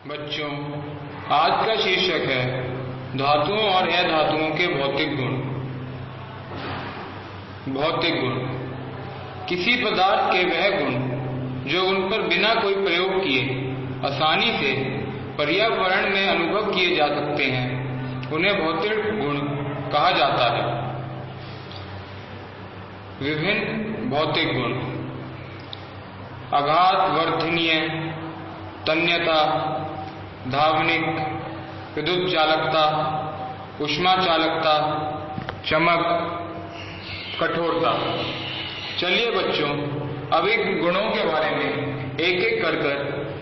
बच्चों, आज का शीर्षक है धातुओं और अधातुओं के भौतिक गुण। भौतिक गुण किसी पदार्थ के वह गुण जो उन पर बिना कोई प्रयोग किए आसानी से पर्यावरण में अनुभव किए जा सकते हैं, उन्हें भौतिक गुण कहा जाता है। विभिन्न भौतिक गुण: आघात वर्धनीय, तन्यता, धावनिक, विद्युत चालकता, ऊष्मा चालकता, चमक, कठोरता। चलिए बच्चों, अब इन गुणों के बारे में एक एक कर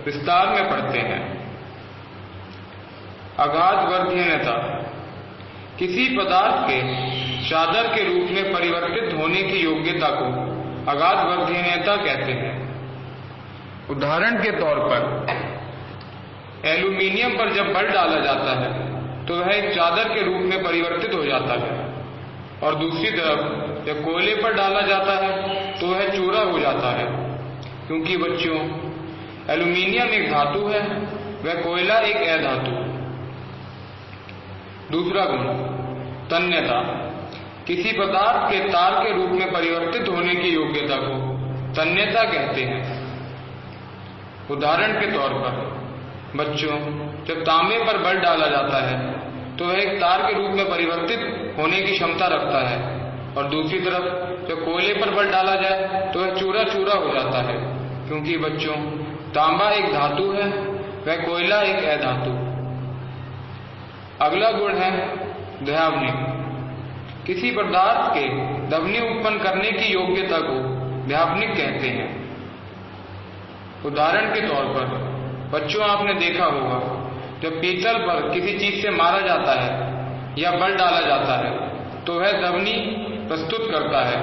विस्तार में पढ़ते हैं। आघात वर्धनीयता किसी पदार्थ के चादर के रूप में परिवर्तित होने की योग्यता को आघात वर्धनीयता कहते हैं। उदाहरण के तौर पर एल्यूमीनियम पर जब बल डाला जाता है तो वह एक चादर के रूप में परिवर्तित हो जाता है, और दूसरी तरफ जब कोयले पर डाला जाता है तो वह चूरा हो जाता है। क्योंकि बच्चों, एल्यूमीनियम एक धातु है, वह कोयला एक अधातु। दूसरा गुण तन्यता किसी पदार्थ के तार के रूप में परिवर्तित होने की योग्यता को तन्यता कहते हैं। उदाहरण के तौर पर बच्चों, जब तांबे पर बल डाला जाता है तो वह एक तार के रूप में परिवर्तित होने की क्षमता रखता है, और दूसरी तरफ जब कोयले पर बल डाला जाए तो वह चूरा चूरा हो जाता है। क्योंकि बच्चों, तांबा एक धातु है, वह कोयला एक अधातु। अगला गुण है धावनिक किसी पदार्थ के ध्वनि उत्पन्न करने की योग्यता को धावनिक कहते हैं। उदाहरण के तौर पर बच्चों, आपने देखा होगा जब पीतल पर किसी चीज से मारा जाता है या बल डाला जाता है तो वह ध्वनि प्रस्तुत करता है,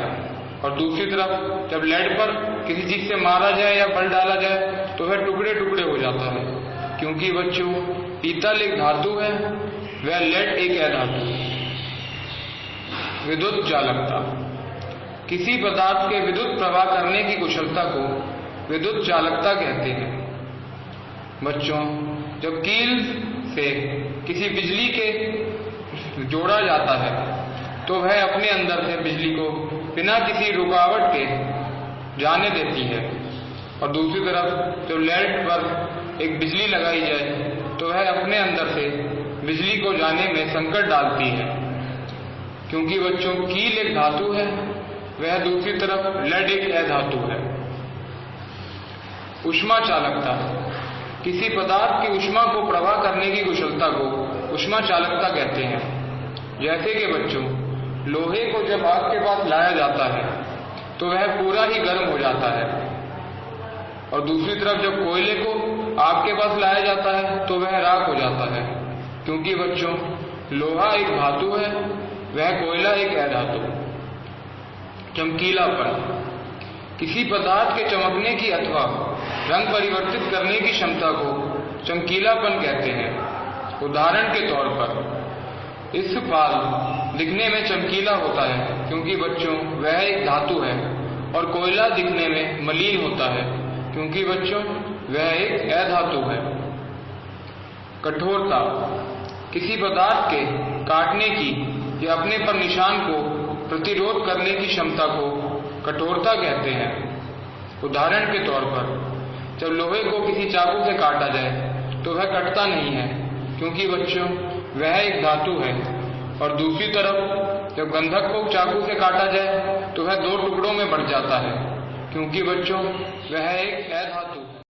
और दूसरी तरफ जब लेड पर किसी चीज से मारा जाए या बल डाला जाए तो वह टुकड़े टुकड़े हो जाता है। क्योंकि बच्चों, पीतल एक धातु है, वह लेड एक अधातु। विद्युत चालकता किसी पदार्थ के विद्युत प्रवाह करने की कुशलता को विद्युत चालकता कहते हैं। बच्चों, जब कील से किसी बिजली के जोड़ा जाता है तो वह अपने अंदर से बिजली को बिना किसी रुकावट के जाने देती है, और दूसरी तरफ जब लेड पर एक बिजली लगाई जाए तो वह अपने अंदर से बिजली को जाने में संकट डालती है। क्योंकि बच्चों, कील एक धातु है, वह दूसरी तरफ लेड एक अधातु है। ऊष्मा चालकता किसी पदार्थ की ऊष्मा को प्रवाह करने की कुशलता को ऊष्मा चालकता कहते हैं। जैसे कि बच्चों, लोहे को जब आग के पास लाया जाता है तो वह पूरा ही गर्म हो जाता है, और दूसरी तरफ जब कोयले को आग के पास लाया जाता है तो वह राख हो जाता है। क्योंकि बच्चों, लोहा एक धातु है, वह कोयला एक अधातु। चमकीलापन किसी पदार्थ के चमकने की अथवा रंग परिवर्तित करने की क्षमता को चमकीलापन कहते हैं। उदाहरण के तौर पर इस्पात दिखने में चमकीला होता है, क्योंकि बच्चों, वह एक धातु है, और कोयला दिखने में मलिन होता है, क्योंकि बच्चों, वह एक अधातु है। कठोरता किसी पदार्थ के काटने की या अपने पर निशान को प्रतिरोध करने की क्षमता को कठोरता कहते हैं। उदाहरण के तौर पर जब लोहे को किसी चाकू से काटा जाए तो वह कटता नहीं है, क्योंकि बच्चों, वह एक धातु है, और दूसरी तरफ जब गंधक को चाकू से काटा जाए तो वह दो टुकड़ों में बढ़ जाता है, क्योंकि बच्चों, वह एक अधातु